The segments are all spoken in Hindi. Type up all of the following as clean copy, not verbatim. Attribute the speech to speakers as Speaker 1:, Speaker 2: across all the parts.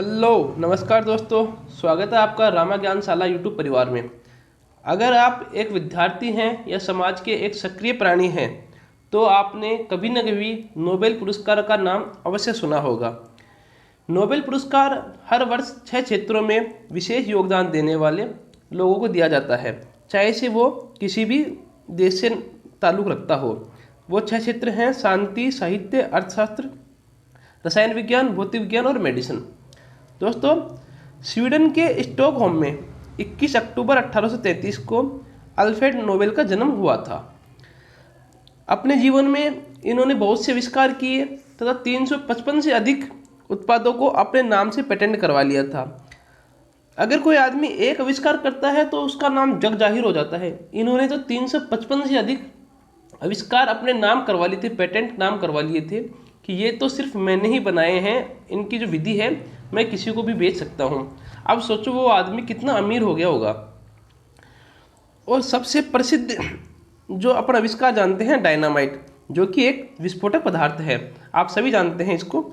Speaker 1: हेलो नमस्कार दोस्तों। स्वागत है आपका रामा ज्ञानशाला यूट्यूब परिवार में। अगर आप एक विद्यार्थी हैं या समाज के एक सक्रिय प्राणी हैं तो आपने कभी न कभी नोबेल पुरस्कार का नाम अवश्य सुना होगा। नोबेल पुरस्कार हर वर्ष 6 क्षेत्रों में विशेष योगदान देने वाले लोगों को दिया जाता है, चाहे से वो किसी भी देश से ताल्लुक़ रखता हो। वो 6 क्षेत्र हैं: शांति, साहित्य, अर्थशास्त्र, रसायन विज्ञान, भौतिक विज्ञान और मेडिसिन। दोस्तों, स्वीडन के स्टॉकहोम में 21 अक्टूबर 1833 को अल्फ्रेड नोबेल का जन्म हुआ था। अपने जीवन में इन्होंने बहुत से आविष्कार किए तथा 355 से अधिक उत्पादों को अपने नाम से पेटेंट करवा लिया था। अगर कोई आदमी एक आविष्कार करता है तो उसका नाम जग जाहिर हो जाता है। इन्होंने तो 355 से अधिक आविष्कार अपने नाम करवा लिए थे, पेटेंट नाम करवा लिए थे कि ये तो सिर्फ मैंने ही बनाए हैं, इनकी जो विधि है मैं किसी को भी बेच सकता हूँ। अब सोचो वो आदमी कितना अमीर हो गया होगा। और सबसे प्रसिद्ध जो अपना आविष्कार जानते हैं, डायनामाइट, जो कि एक विस्फोटक पदार्थ है, आप सभी जानते हैं इसको।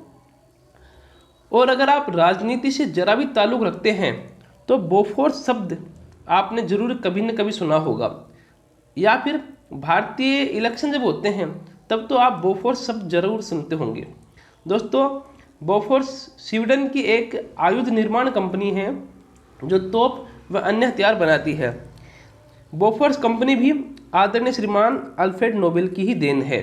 Speaker 1: और अगर आप राजनीति से जरा भी ताल्लुक़ रखते हैं तो बोफोर्स शब्द आपने जरूर कभी न कभी सुना होगा, या फिर भारतीय इलेक्शन जब होते हैं तब तो आप बोफोर्स शब्द जरूर सुनते होंगे। दोस्तों, बोफोर्स स्वीडन की एक आयुध निर्माण कंपनी है जो तोप व अन्य हथियार बनाती है। बोफोर्स कंपनी भी आदरणीय श्रीमान अल्फ्रेड नोबेल की ही देन है।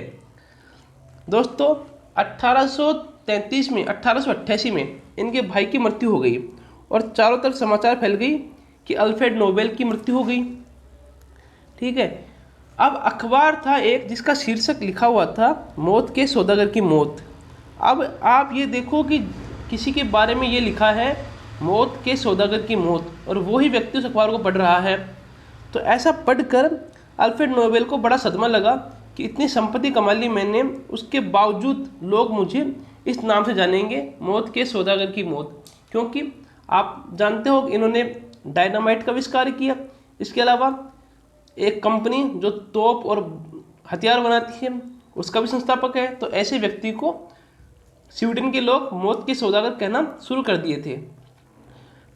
Speaker 1: दोस्तों, 1888 में इनके भाई की मृत्यु हो गई और चारों तरफ समाचार फैल गई कि अल्फ्रेड नोबेल की मृत्यु हो गई। ठीक है, अब अखबार था एक जिसका शीर्षक लिखा हुआ था मौत के सौदागर की मौत। अब आप ये देखो कि किसी के बारे में ये लिखा है मौत के सौदागर की मौत, और वही व्यक्ति उस अखबार को पढ़ रहा है। तो ऐसा पढ़कर अल्फ्रेड नोबेल को बड़ा सदमा लगा कि इतनी संपत्ति कमा ली मैंने, उसके बावजूद लोग मुझे इस नाम से जानेंगे, मौत के सौदागर की मौत। क्योंकि आप जानते हो कि इन्होंने डायनामाइट का आविष्कार किया। इसके अलावा एक कंपनी जो तोप और हथियार बनाती है उसका भी संस्थापक है। तो ऐसे व्यक्ति को स्वीडन के लोग मौत के सौदागर कहना शुरू कर दिए थे।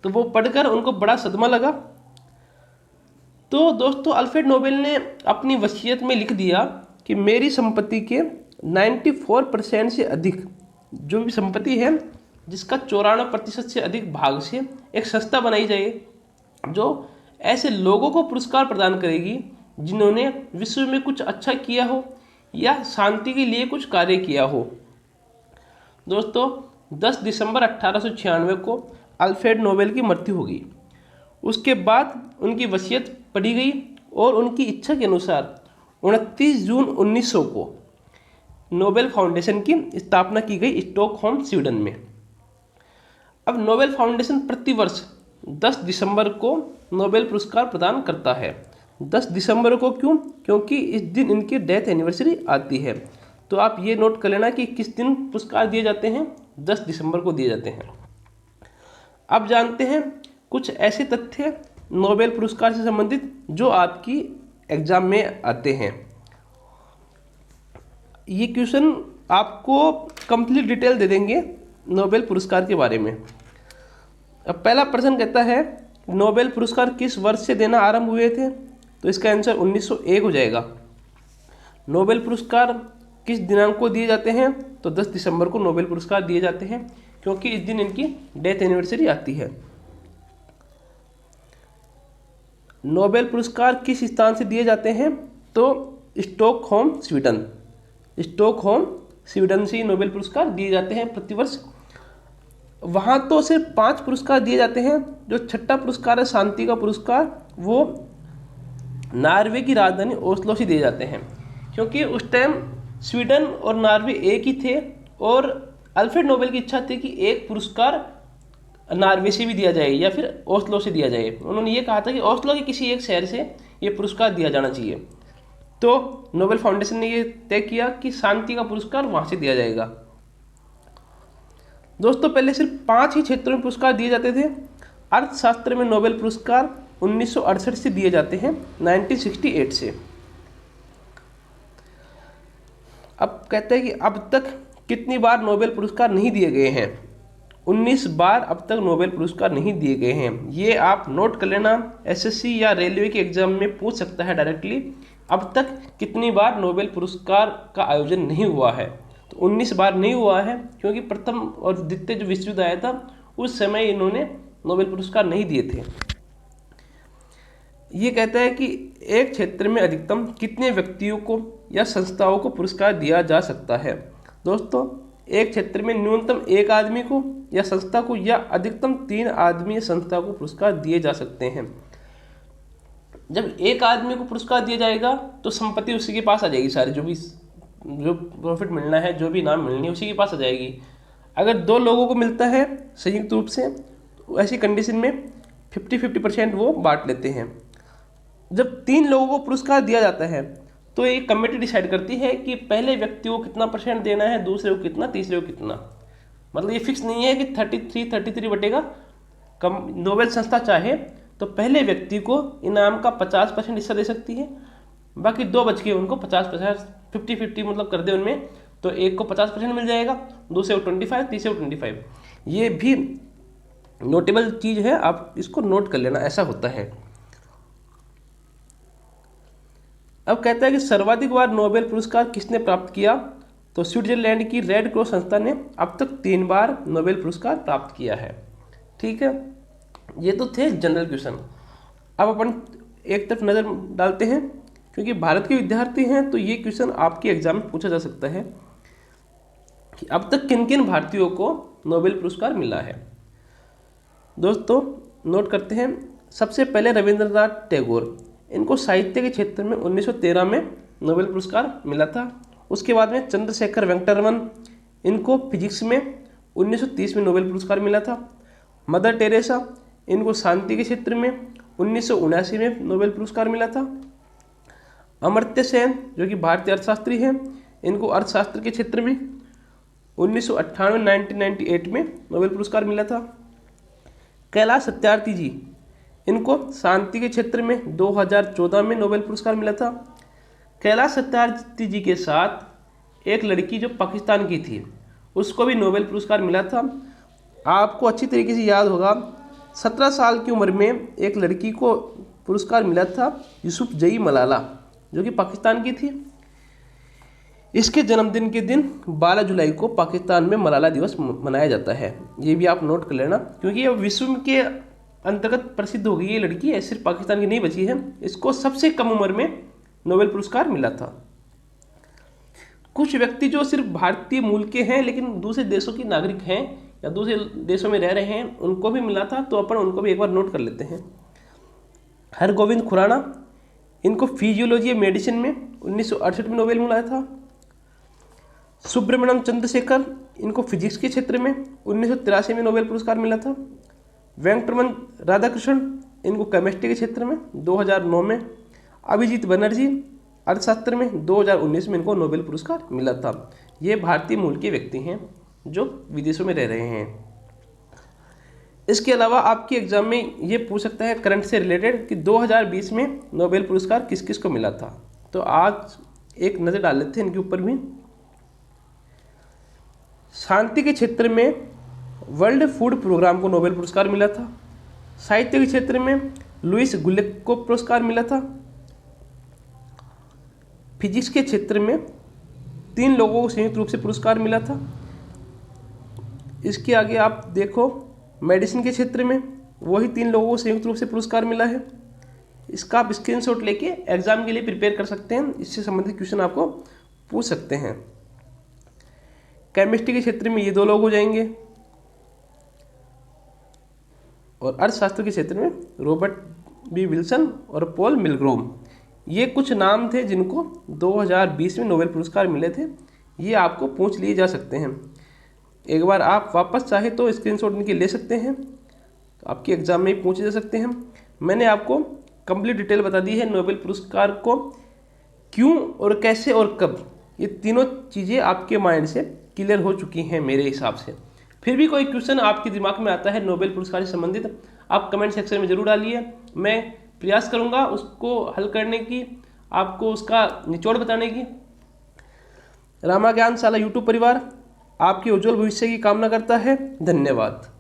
Speaker 1: तो वो पढ़कर उनको बड़ा सदमा लगा। तो दोस्तों, अल्फ्रेड नोबेल ने अपनी वसीयत में लिख दिया कि मेरी संपत्ति के 94% से अधिक जो भी संपत्ति है, जिसका 94% से अधिक भाग से एक संस्था बनाई जाए जो ऐसे लोगों को पुरस्कार प्रदान करेगी जिन्होंने विश्व में कुछ अच्छा किया हो या शांति के लिए कुछ कार्य किया हो। दोस्तों, 10 दिसंबर 1896 को अल्फ्रेड नोबेल की मृत्यु हो गई। उसके बाद उनकी वसीयत पढ़ी गई और उनकी इच्छा के अनुसार 29 जून 1900 को नोबेल फाउंडेशन की स्थापना की गई स्टॉकहोम, स्वीडन में। अब नोबेल फाउंडेशन प्रतिवर्ष 10 दिसंबर को नोबेल पुरस्कार प्रदान करता है। 10 दिसंबर को क्यों? क्योंकि इस दिन इनकी डेथ एनिवर्सरी आती है। तो आप ये नोट कर लेना कि किस दिन पुरस्कार दिए जाते हैं, 10 दिसंबर को दिए जाते हैं। अब जानते हैं कुछ ऐसे तथ्य नोबेल पुरस्कार से संबंधित जो आपकी एग्जाम में आते हैं। ये क्वेश्चन आपको कंप्लीट डिटेल दे देंगे नोबेल पुरस्कार के बारे में। अब पहला प्रश्न कहता है नोबेल पुरस्कार किस वर्ष से देना आरंभ हुए थे? तो इसका आंसर 1901 हो जाएगा। नोबेल पुरस्कार किस दिनांक को दिए जाते हैं? तो 10 दिसंबर को नोबेल पुरस्कार दिए जाते हैं क्योंकि इस दिन इनकी डेथ एनिवर्सरी आती है। नोबेल पुरस्कार किस स्थान से दिए जाते हैं? तो स्टॉकहोम, स्वीडन। स्टॉकहोम, स्वीडन से नोबेल पुरस्कार दिए जाते हैं प्रतिवर्ष। वहाँ तो सिर्फ 5 पुरस्कार दिए जाते हैं। जो छठा पुरस्कार है शांति का पुरस्कार, वो नॉर्वे की राजधानी ओस्लो से दिए जाते हैं क्योंकि उस टाइम स्वीडन और नॉर्वे एक ही थे और अल्फ्रेड नोबेल की इच्छा थी कि एक पुरस्कार नॉर्वे से भी दिया जाए या फिर ओस्लो से दिया जाए। उन्होंने ये कहा था कि ओस्लो के किसी एक शहर से ये पुरस्कार दिया जाना चाहिए। तो नोबेल फाउंडेशन ने ये तय किया कि शांति का पुरस्कार वहाँ से दिया जाएगा। दोस्तों, पहले सिर्फ 5 ही क्षेत्रों में पुरस्कार दिए जाते थे। अर्थशास्त्र में नोबेल पुरस्कार 1968 से दिए जाते हैं, 1968 से। अब कहते हैं कि अब तक कितनी बार नोबेल पुरस्कार नहीं दिए गए हैं। 19 बार अब तक नोबेल पुरस्कार नहीं दिए गए हैं। ये आप नोट कर लेना, एसएससी या रेलवे के एग्जाम में पूछ सकता है डायरेक्टली, अब तक कितनी बार नोबेल पुरस्कार का आयोजन नहीं हुआ है। तो 19 बार नहीं हुआ है, क्योंकि प्रथम और द्वितीय जो विश्व युद्ध आया था उस समय इन्होंने नोबेल पुरस्कार नहीं दिए थे। ये कहता है कि एक क्षेत्र में अधिकतम कितने व्यक्तियों को या संस्थाओं को पुरस्कार दिया जा सकता है। दोस्तों, एक क्षेत्र में न्यूनतम एक आदमी को या संस्था को या अधिकतम 3 आदमी या संस्था को पुरस्कार दिए जा सकते हैं। जब एक आदमी को पुरस्कार दिया जाएगा तो संपत्ति उसी के पास आ जाएगी, सारी जो प्रॉफिट मिलना है, जो भी इनाम मिलनी है उसी के पास आ जाएगी। अगर 2 लोगों को मिलता है संयुक्त रूप से, तो ऐसी कंडीशन में 50-50% वो बांट लेते हैं। जब 3 लोगों को पुरस्कार दिया जाता है तो एक कमेटी डिसाइड करती है कि पहले व्यक्ति को कितना % देना है, दूसरे को कितना, तीसरे को कितना। मतलब ये फिक्स नहीं है कि 33 बटेगा। नोबेल संस्था चाहे तो पहले व्यक्ति को इनाम का 50% हिस्सा दे सकती है, बाकी 2 बच के उनको 50-50 50-50 मतलब कर दे उनमें, तो एक को 50% मिल जाएगा, दूसरे को 25, तीसरे को 25। ये भी नोटेबल चीज़ है, आप इसको नोट कर लेना, ऐसा होता है। अब कहता है कि सर्वाधिक बार नोबेल पुरस्कार किसने प्राप्त किया, तो स्विट्जरलैंड की रेड क्रॉस संस्था ने अब तक 3 बार नोबेल पुरस्कार प्राप्त किया है। ठीक है, ये तो थे जनरल क्वेश्चन। अब अपन एक तरफ नज़र डालते हैं, क्योंकि भारत के विद्यार्थी हैं तो ये क्वेश्चन आपके एग्जाम में पूछा जा सकता है कि अब तक किन किन भारतीयों को नोबेल पुरस्कार मिला है। दोस्तों, नोट करते हैं। सबसे पहले रविंद्रनाथ टैगोर, इनको साहित्य के क्षेत्र में 1913 में नोबेल पुरस्कार मिला था। उसके बाद में चंद्रशेखर वेंकटरमन, इनको फिजिक्स में 1930 में नोबेल पुरस्कार मिला था। मदर टेरेसा, इनको शांति के क्षेत्र में 1979 में नोबेल पुरस्कार मिला था। अमर्त्य सेन, जो कि भारतीय अर्थशास्त्री हैं, इनको अर्थशास्त्र के क्षेत्र में 1998 में नोबेल पुरस्कार मिला था। कैलाश सत्यार्थी जी, इनको शांति के क्षेत्र में 2014 में नोबेल पुरस्कार मिला था। कैलाश सत्यार्थी जी के साथ एक लड़की जो पाकिस्तान की थी, उसको भी नोबेल पुरस्कार मिला था। आपको अच्छी तरीके से याद होगा, 17 साल की उम्र में एक लड़की को पुरस्कार मिला था, यूसुफजई मलाला, जो कि पाकिस्तान की थी। इसके जन्मदिन के दिन 12 जुलाई को पाकिस्तान में मलाला दिवस मनाया जाता है। ये भी आप नोट कर लेना, क्योंकि ये विश्व के अंतर्गत प्रसिद्ध हो गई ये लड़की है, सिर्फ पाकिस्तान की नहीं बची है। इसको सबसे कम उम्र में नोबेल पुरस्कार मिला था। कुछ व्यक्ति जो सिर्फ भारतीय मूल के हैं लेकिन दूसरे देशों के नागरिक हैं या दूसरे देशों में रह रहे हैं, उनको भी मिला था, तो अपन उनको भी एक बार नोट कर लेते हैं। हरगोविंद खुराना, इनको फिजियोलॉजी मेडिसिन में 1968 में नोबेल मिला था। सुब्रमण्यम चंद्रशेखर, इनको फिजिक्स के क्षेत्र में 1983 में नोबेल पुरस्कार मिला था। वेंकटरमन राधाकृष्णन, इनको केमिस्ट्री के क्षेत्र में 2009 में। अभिजीत बनर्जी, अर्थशास्त्र में 2019 में इनको नोबेल पुरस्कार मिला था। ये भारतीय मूल के व्यक्ति हैं जो विदेशों में रह रहे हैं। इसके अलावा आपके एग्जाम में ये पूछ सकता है करंट से रिलेटेड कि 2020 में नोबेल पुरस्कार किस किस को मिला था। तो आज एक नज़र डाल लेते हैं इनके ऊपर भी। शांति के क्षेत्र में वर्ल्ड फूड प्रोग्राम को नोबेल पुरस्कार मिला था। साहित्य के क्षेत्र में लुइस गुलेक को पुरस्कार मिला था। फिजिक्स के क्षेत्र में 3 लोगों को संयुक्त रूप से पुरस्कार मिला था। इसके आगे आप देखो, मेडिसिन के क्षेत्र में वही 3 लोगों को संयुक्त रूप से पुरस्कार मिला है। इसका आप स्क्रीनशॉट लेके एग्जाम के लिए प्रिपेयर कर सकते हैं, इससे संबंधित क्वेश्चन आपको पूछ सकते हैं। केमिस्ट्री के क्षेत्र में ये 2 लोग हो जाएंगे, और अर्थशास्त्र के क्षेत्र में रॉबर्ट बी विल्सन और पॉल मिलग्रोम, ये कुछ नाम थे जिनको 2020 में नोबेल पुरस्कार मिले थे। ये आपको पूछ लिए जा सकते हैं। एक बार आप वापस चाहे तो स्क्रीनशॉट इनके ले सकते हैं, तो आपके एग्जाम में ही पूछे जा सकते हैं। मैंने आपको कंप्लीट डिटेल बता दी है नोबेल पुरस्कार को क्यों और कैसे और कब, ये तीनों चीज़ें आपके माइंड से क्लियर हो चुकी हैं मेरे हिसाब से। फिर भी कोई क्वेश्चन आपके दिमाग में आता है नोबेल पुरस्कार से संबंधित, आप कमेंट सेक्शन में ज़रूर डालिए। मैं प्रयास करूंगा उसको हल करने की, आपको उसका निचोड़ बताने की। रामा ज्ञानशाला यूट्यूब परिवार, आपके उज्जवल भविष्य की कामना करता है। धन्यवाद।